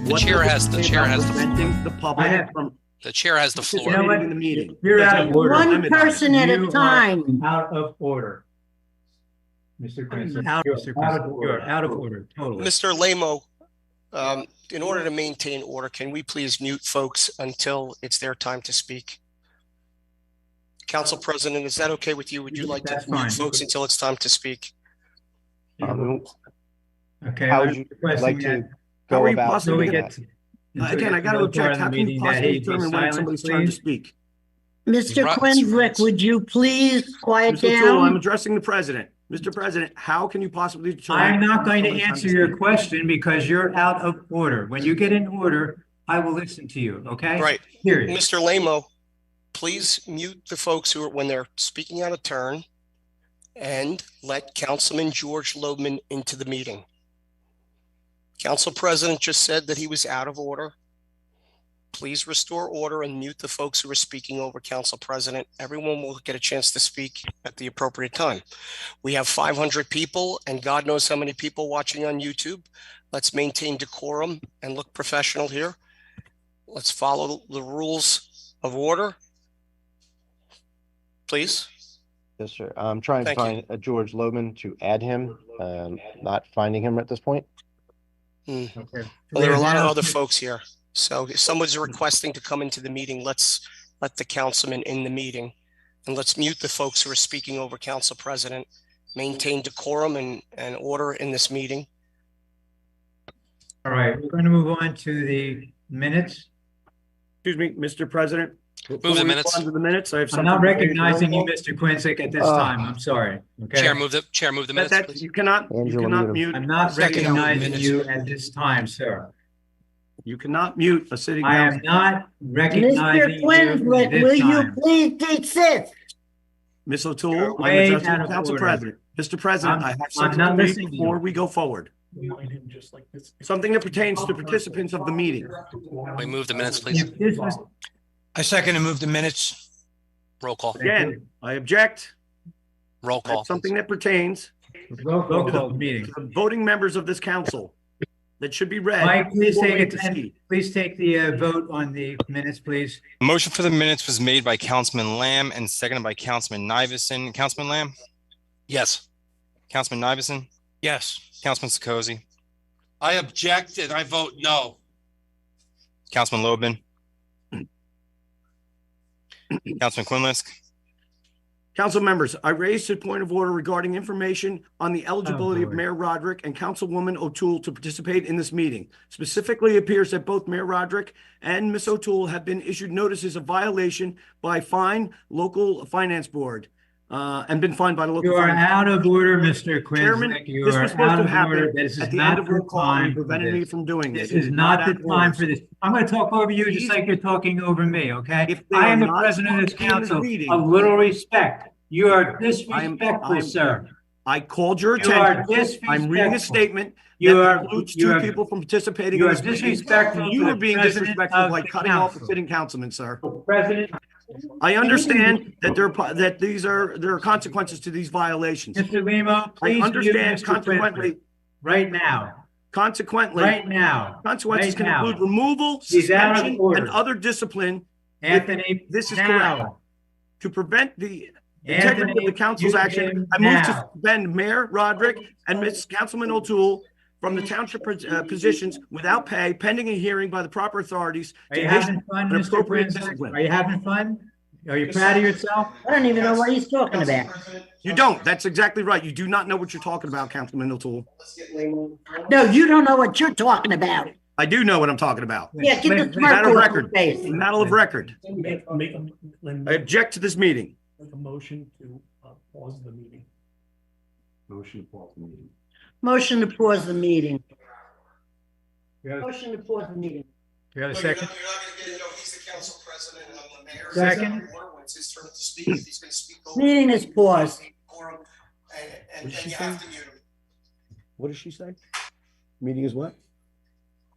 The chair has the preventing the public from the chair has the floor. You know what? In the meeting. You're out of order. One person at a time. Out of order. Mr. Quincy, you're out of order, totally. Mr. Lamo, in order to maintain order, can we please mute folks until it's their time to speak? Council President, is that okay with you? Would you like to mute folks until it's time to speak? Okay. How would you like to go about doing that? Again, I got to object. How can you possibly determine when somebody's trying to speak? Mr. Quinlick, would you please quiet down? I'm addressing the president. Mr. President, how can you possibly determine? I'm not going to answer your question because you're out of order. When you get in order, I will listen to you, okay? Right. Period. Mr. Lamo, please mute the folks who are, when they're speaking out of turn, and let Councilman George Loebman into the meeting. Council President just said that he was out of order. Please restore order and mute the folks who are speaking over Council President. Everyone will get a chance to speak at the appropriate time. We have 500 people and God knows how many people watching on YouTube. Let's maintain decorum and look professional here. Let's follow the rules of order. Please. Yes, sir. I'm trying to find a George Loebman to add him. Not finding him at this point. Okay. Well, there are a lot of other folks here. So if someone's requesting to come into the meeting, let's let the councilman in the meeting. And let's mute the folks who are speaking over Council President. Maintain decorum and order in this meeting. All right, we're going to move on to the minutes. Excuse me, Mr. President. Move the minutes. To the minutes. I'm not recognizing you, Mr. Quincy, at this time. I'm sorry. Okay. Chair, move the minutes. Please. You cannot mute. I'm not recognizing you at this time, sir. You cannot mute a city I council. am not recognizing Mr. Quinlick, will you please desist? Ms. O'Toole, I'm addressing the council president. Mr. President, I have something to read before we go forward. Something that pertains to participants of the meeting. We move the minutes, please. I second and move the minutes. Roll call. Again, I object. Roll call. Something that pertains Roll call meeting. to the voting members of this council that should be read. Mike, please take the vote on the minutes, please. Motion for the minutes was made by Councilman Lamb and seconded by Councilman Nivison. Councilman Lamb? Yes. Councilman Nivison? Yes. Councilman Sikosi? I object and I vote no. Councilman Loebman? Councilman Quinlisk? Council members, I raised a point of order regarding information on the eligibility of Mayor Rodrick and Councilwoman O'Toole to participate in this meeting. Specifically, it appears that both Mayor Rodrick and Ms. O'Toole have been issued notices of violation by local finance board and been fined by the local. You are out of order, Mr. Quinlisk. Chairman, this was supposed to happen at the end of the call and prevented me from doing it. This is not the time for this. I'm going to talk over you just like you're talking over me, okay? I am the president of this council. A little respect. You are disrespectful, sir. I called your attention. I'm reading a statement that precludes two people from participating in this meeting. Disrespectful. You are being disrespectful by cutting off a sitting councilman, sir. I understand that there are consequences to these violations. Mr. Limo, please. I understand consequently. Right now. Consequently. Right now. Consequences can include removal, suspension, and other discipline. Anthony, this is correct. To prevent the integrity of the council's action, I move to suspend Mayor Rodrick and Ms. Councilman O'Toole from the township positions without pay, pending a hearing by the proper authorities. Are you having fun, Mr. Quincy? Are you having fun? Are you proud of yourself? I don't even know what he's talking about. You don't. That's exactly right. You do not know what you're talking about, Councilman O'Toole. No, you don't know what you're talking about. I do know what I'm talking about. Yeah, get the Matter of smirk record. Matter of record. I object to this meeting. Make a motion to pause the meeting. Motion to pause the meeting. Motion to pause the meeting. Motion to pause the meeting. You got a second? You're not going to get it. No, he's the council president and I'm the mayor. Second. When it's his turn to speak, he's going to speak over. Meeting is paused. And you have to mute him. What did she say? Meeting is what?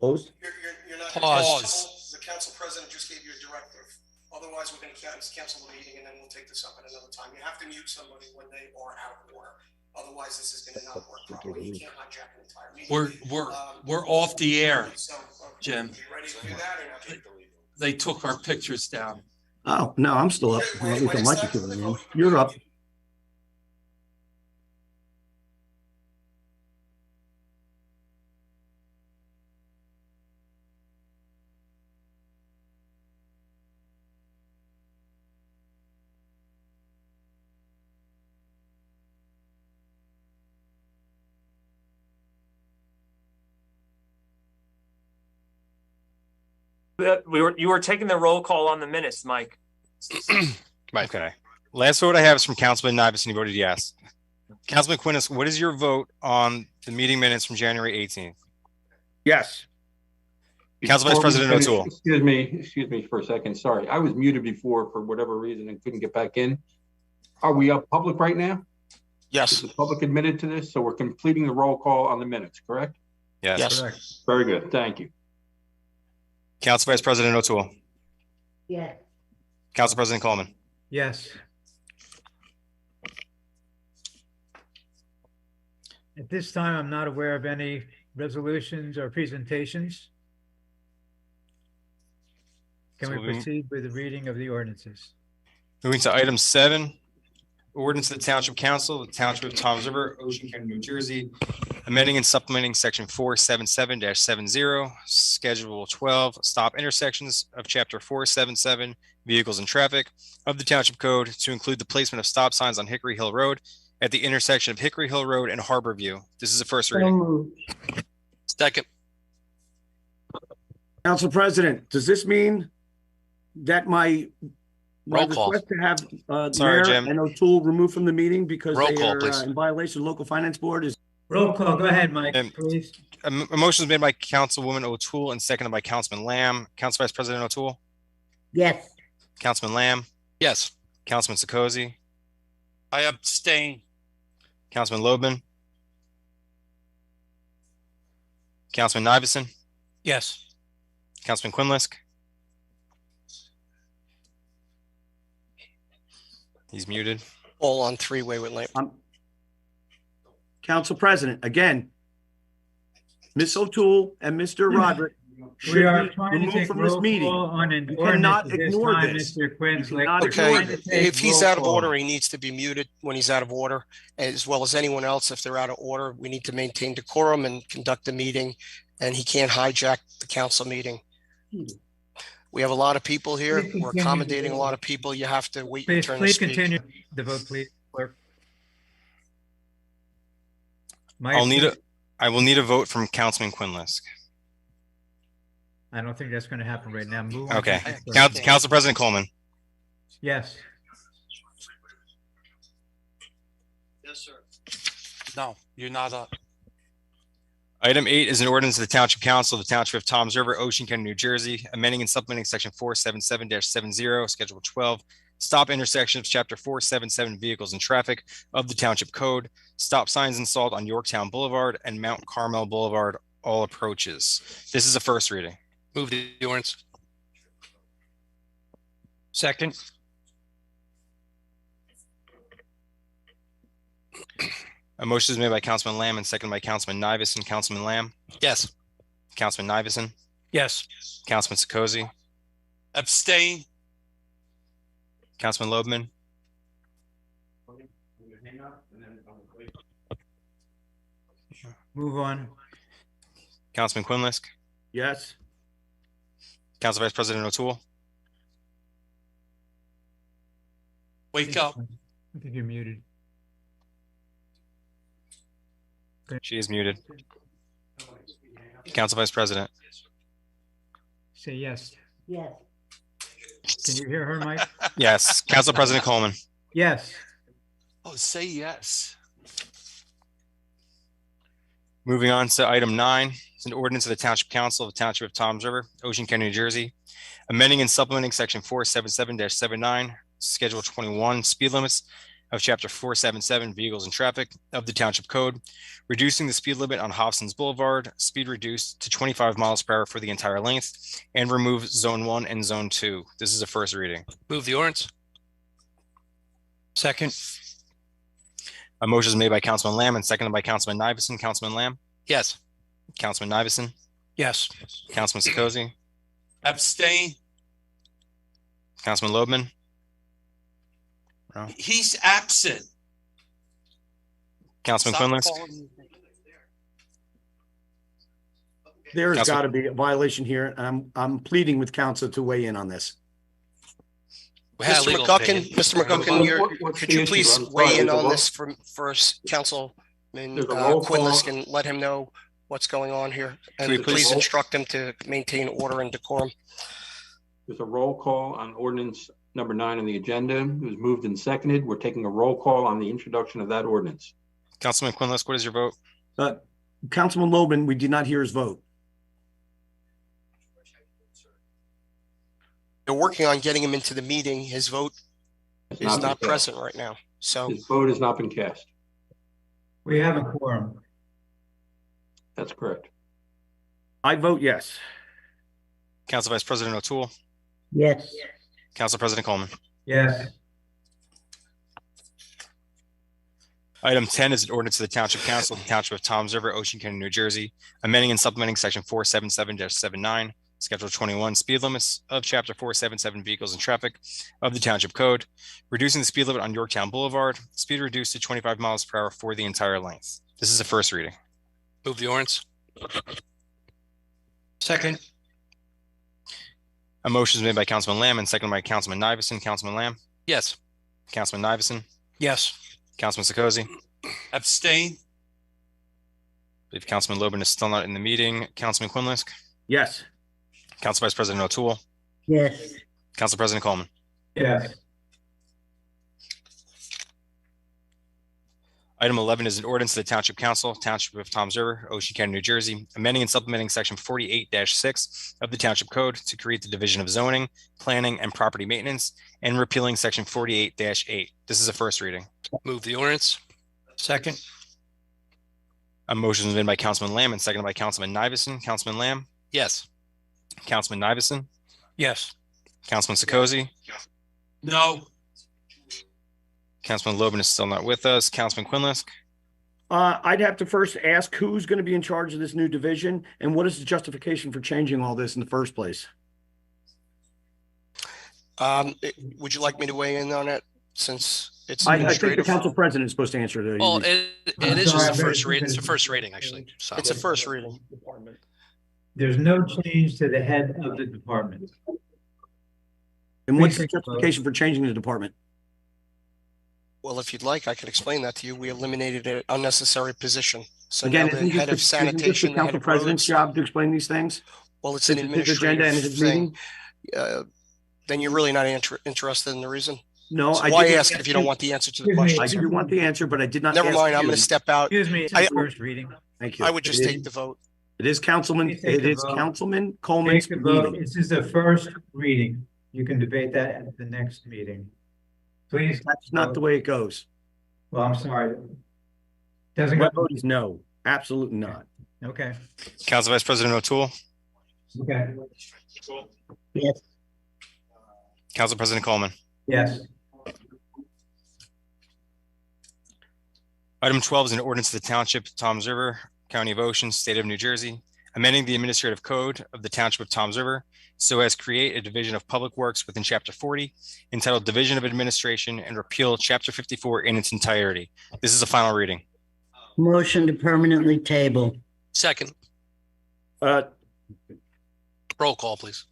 Closed? You're not Pause. The council president just gave you a directive. Otherwise, we're going to cancel the meeting and then we'll take this up at another time. You have to mute somebody when they are out of order. Otherwise, this is going to not work properly. You can't hijack an entire meeting. We're off the air, Jim. You ready to do that or not? They took our pictures down. Oh, no, I'm still up. Well, at least on my computer, man. You're up. You were taking the roll call on the minutes, Mike. Okay. Last vote I have is from Councilman Nivison. He voted yes. Councilman Quinnis, what is your vote on the meeting minutes from January 18th? Yes. Council Vice President O'Toole. Excuse me for a second. Sorry. I was muted before for whatever reason and couldn't get back in. Are we up public right now? Yes. Is the public admitted to this? So we're completing the roll call on the minutes, correct? Yes. Yes. Correct. Very good. Thank you. Council Vice President O'Toole. Yes. Council President Coleman. Yes. At this time, I'm not aware of any resolutions or presentations. Can we proceed with the reading of the ordinances? Moving to item 7, ordinance of the Township Council, the Township of Toms River, Ocean County, New Jersey, amending and supplementing section 477-70, schedule 12, stop intersections of chapter 477, vehicles and traffic of the Township Code to include the placement of stop signs on Hickory Hill Road at the intersection of Hickory Hill Road and Harbor View. This is a first reading. Second. Council President, does this mean that my Roll call. request to have Sorry, Mayor Jim. and O'Toole removed from the meeting because Roll they call, are please. in violation of the local finance board is Roll call. Go ahead, Mike, please. A motion is made by Councilwoman O'Toole and seconded by Councilman Lamb. Council Vice President O'Toole. Yes. Councilman Lamb. Yes. Councilman Sikosi. I abstain. Councilman Loebman. Councilman Nivison. Yes. Councilman Quinlisk. He's muted. All on three-way with Lynn. Council President. Again, Ms. O'Toole and Mr. Rodrick We should are be trying to removed take from this roll meeting. call on an You ordinance cannot at this ignore time, this. Mr. Quinlisk. cannot We're Okay, trying to take if he's roll out of call. order, he needs to be muted when he's out of order, as well as anyone else. If they're out of order, we need to maintain decorum and conduct the meeting, and he can't hijack the council meeting. We have a lot of people here. Please We're continue. accommodating a lot of people. You have to wait your Please, turn to please speak. continue the vote, please, clerk. Mike, I will need a vote from Councilman Quinlisk. I don't think that's going to happen right now. Move on. Okay. to the clerk. Council President Coleman. Yes. Yes, sir. No, you're not up. Item 8 is an ordinance of the Township Council of the Township of Toms River, Ocean County, New Jersey, amending and supplementing section 477-70, schedule 12, stop intersections, chapter 477, vehicles and traffic of the Township Code, stop signs installed on Yorktown Boulevard and Mount Carmel Boulevard, all approaches. This is a first reading. Move the ordinance. Second. A motion is made by Councilman Lamb and seconded by Councilman Nivison. Councilman Lamb. Yes. Councilman Nivison. Yes. Councilman Sikosi. Abstain. Councilman Loebman. Move on. Councilman Quinlisk. Yes. Council Vice President O'Toole. Wake up. I think you're muted. She is muted. Council Vice President. Say yes. Yes. Can you hear her, Mike? Yes. Council President Coleman. Yes. Oh, say yes. Moving on to item 9. It's an ordinance of the Township Council of the Township of Toms River, Ocean County, New Jersey, amending and supplementing section 477-79, schedule 21, speed limits of chapter 477, vehicles and traffic of the Township Code, reducing the speed limit on Hobson's Boulevard, speed reduced to 25 miles per hour for the entire length, and remove zone 1 and zone 2. This is a first reading. Move the ordinance. Second. A motion is made by Councilman Lamb and seconded by Councilman Nivison. Councilman Lamb? Yes. Councilman Nivison? Yes. Councilman Sikozi? Abstain. Councilman Loebman? He's absent. Councilman Stop Quinlisk? calling- There's Council- got to be a violation here. And I'm pleading with council to weigh in on this. We had a Mr. legal McGuckin, opinion. Mr. McGuckin, What's could the you issue? please I'm sorry, weigh in there's a on roll- this first, Councilman There's a roll call. Quinlisk, and let him know what's going on here? Can we And please- please instruct him to maintain order and decorum. There's a roll call on ordinance number 9 on the agenda. It was moved and seconded. We're taking a roll call on the introduction of that ordinance. Councilman Quinlisk, what is your vote? Councilman Logan, we did not hear his vote. They're working on getting him into the meeting. His vote It's is been not cast. present right now. So His vote has not been cast. We have a quorum. That's correct. I vote yes. Council Vice President O'Toole? Yes. Council President Coleman? Yes. Item 10 is an ordinance to the Township Council of the Township of Toms River, Ocean County, New Jersey, amending and supplementing section 477-79, schedule 21 speed limits of chapter 477 vehicles and traffic of the Township Code, reducing the speed limit on Yorktown Boulevard, speed reduced to 25 miles per hour for the entire length. This is a first reading. Move the ordinance. Second. A motion is made by Councilman Lamb and seconded by Councilman Nivison. Councilman Lamb? Yes. Councilman Nivison? Yes. Councilman Sikozi? Abstain. I believe Councilman Logan is still not in the meeting. Councilman Quinlisk? Yes. Council Vice President O'Toole? Yes. Council President Coleman? Yes. Item 11 is an ordinance to the Township Council, Township of Toms River, Ocean County, New Jersey, amending and supplementing section 48-6 of the Township Code to create the Division of Zoning, Planning, and Property Maintenance, and repealing section 48-8. This is a first reading. Move the ordinance. Second. A motion is made by Councilman Lamb and seconded by Councilman Nivison. Councilman Lamb? Yes. Councilman Nivison? Yes. Councilman Sikozi? No. Councilman Logan is still not with us. Councilman Quinlisk? I'd have to first ask who's going to be in charge of this new division and what is the justification for changing all this in the first place? would you like me to weigh in on it since it's I think the administrative? council president is supposed to answer the. Well, it is just a first reading. It's a sorry. first reading, actually. So It's a first reading. There's no change to the head of the department. And what's the justification for changing the department? Well, if you'd like, I can explain that to you. We eliminated an unnecessary position. So Again, now the isn't head of this the- isn't this sanitation, the the head council of president's roads, job to explain these things? well, it's an His agenda and administrative his thing. meeting? Then you're really not interested in the reason? No, So I why didn't ask if you don't want the answer to the Excuse me. question? I sir? do want the answer, but I did not. Never ask mind, I'm you. going to step out. Excuse me, it's I- the first reading. Thank you. I would just It take is- the vote. It is Councilman, Please take it the is vote. Councilman Coleman's Take the vote. meeting. This is the first reading. You can debate that at the next meeting. Please. That's not the way it goes. Well, I'm sorry. Doesn't My go. vote is no, absolutely not. Okay. Council Vice President O'Toole? Okay. Yes. Council President Coleman? Yes. Item 12 is an ordinance to the Township of Toms River, County of Ocean, State of New Jersey, amending the administrative code of the Township of Toms River so as create a division of public works within Chapter 40, entitled Division of Administration, and repeal Chapter 54 in its entirety. This is a final reading. Motion to permanently table. second. Roll call, please.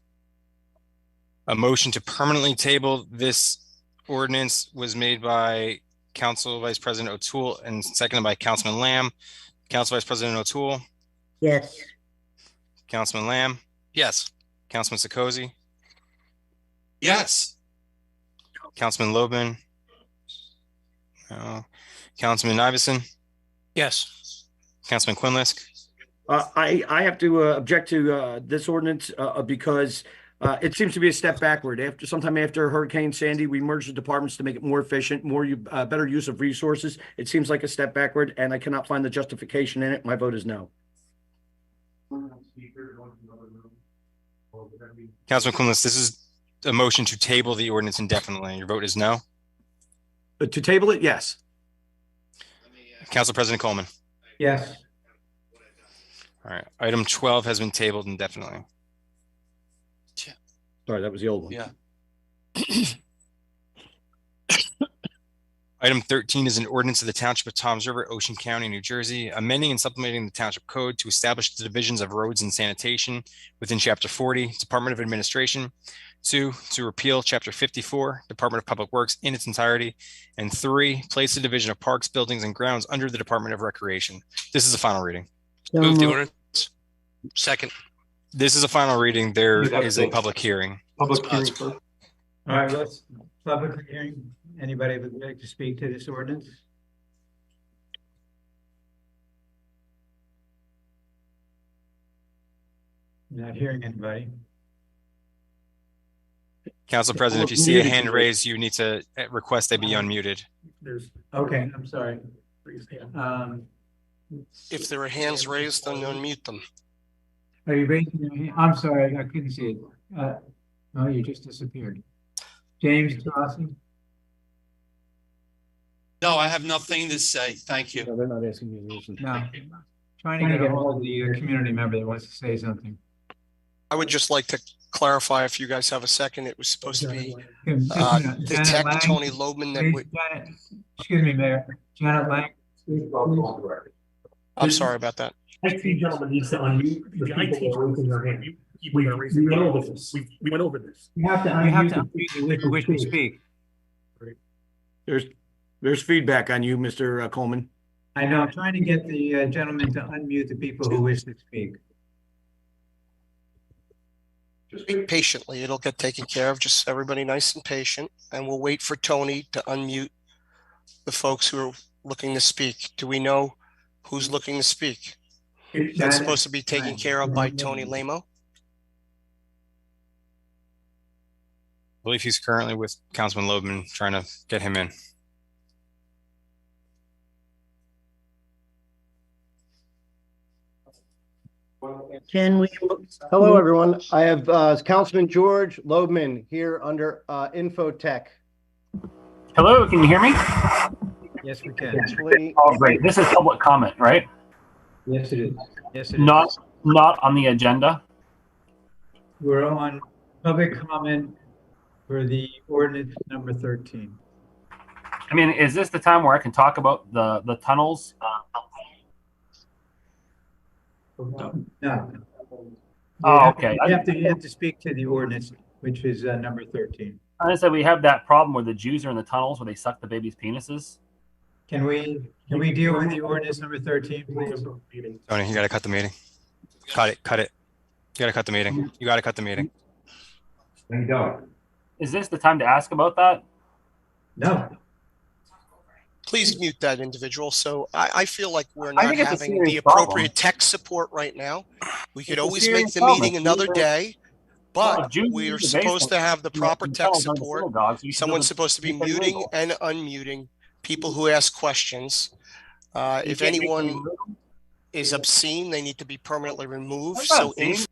A motion to permanently table this ordinance was made by Council Vice President O'Toole and seconded by Councilman Lamb. Council Vice President O'Toole, Yes. Councilman Lamb, Yes. Councilman Sikozi, Yes. Councilman Loban, no. Councilman Nivison, Yes. Councilman Quinlisk. I have to object to this ordinance because it seems to be a step backward. Sometime after Hurricane Sandy, we merged the departments to make it more efficient, better use of resources. It seems like a step backward, and I cannot find the justification in it. My vote is no. Councilman Quinlisk, this is a motion to table the ordinance indefinitely. Your vote is no. To table it, yes. Council President Coleman. Yes. All right. Item 12 has been tabled indefinitely. Sorry, that was the old one. Yeah. Item 13 is an ordinance of the Township of Toms River, Ocean County, New Jersey, amending and supplementing the Township Code to establish the divisions of roads and sanitation within Chapter 40, Department of Administration. 2, to repeal Chapter 54, Department of Public Works in its entirety. And 3, place the division of parks, buildings, and grounds under the Department of Recreation. This is a final reading. Move the ordinance. Second. This is a final reading. There is a public hearing. Public hearing first. All right, let's public hearing. Anybody would like to speak to this ordinance? Not hearing anybody. Council President, if you see a hand raised, you need to request they be unmuted. Okay, I'm sorry. If there are hands raised, then unmute them. Are you raising your hand? I'm sorry, I couldn't see it. Oh, you just disappeared. James Rossi? No, I have nothing to say. Thank you. No, they're not asking you to listen. No. Trying to get a hold of the community member that wants to say something. I would just like to clarify, if you guys have a second, it was supposed to be Janet Detective Lang, Tony Loebman that please, would, Janet, excuse me, Mayor. Janet Lang. I'm sorry about that. IT gentleman needs to unmute the people who are raising their hand. We went over this. We went over this. You have to unmute the who wish to speak. There's feedback on you, Mr. Coleman. I know, I'm trying to get the gentleman to unmute the people who wish to speak. Just wait patiently. It'll get taken care of. Just everybody nice and patient. And we'll wait for Tony to unmute the folks who are looking to speak. Do we know who's looking to speak? That's supposed to be taken care of by Tony Lamo. I believe he's currently with Councilman Loebman trying to get him in. Can we? Hello, everyone. I have Councilman George Loebman here under Infotech. Hello, can you hear me? Yes, we can. Oh, great. This is public comment, right? Yes, it is. Yes, it is. Not on the agenda. We're on public comment for the ordinance number 13. I mean, is this the time where I can talk about the tunnels? No. Oh, okay. You have to speak to the ordinance, which is number 13. I said we have that problem where the Jews are in the tunnels where they suck the babies' penises. Can we deal with the ordinance number 13, please? Tony, you gotta cut the meeting. Cut it. You gotta cut the meeting. You gotta cut the meeting. There you go. Is this the time to ask about that? No. Please mute that individual. So I feel like we're not think it's a having the serious appropriate tech support right now. We could It's a always serious make the problem. meeting another day, but Jews we are use the supposed to basement. have the proper tech Tunnels under support. synagogues, you should Someone's build a- supposed to be make them muting legal. and unmuting people who ask questions. If can't make them anyone legal? is obscene, they need to be permanently removed. That's not So obscene.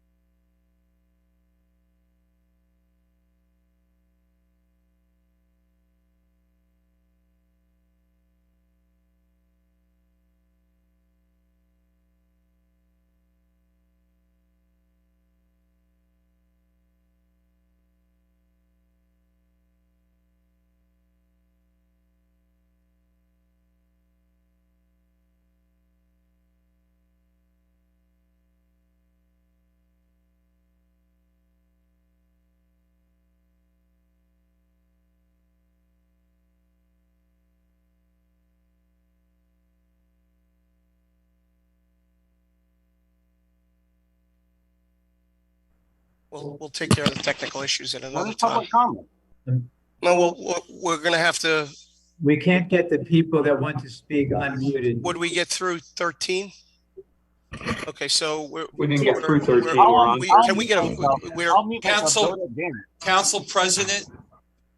we'll take care of the technical issues at another Where's time. public comment? No, we're going to have to. We can't get the people that want to speak unmuted. Would we get through 13? Okay, so We didn't get through 13. We're on. Can we get a? We're I'll mute myself. Council- Go to Janet. Council President,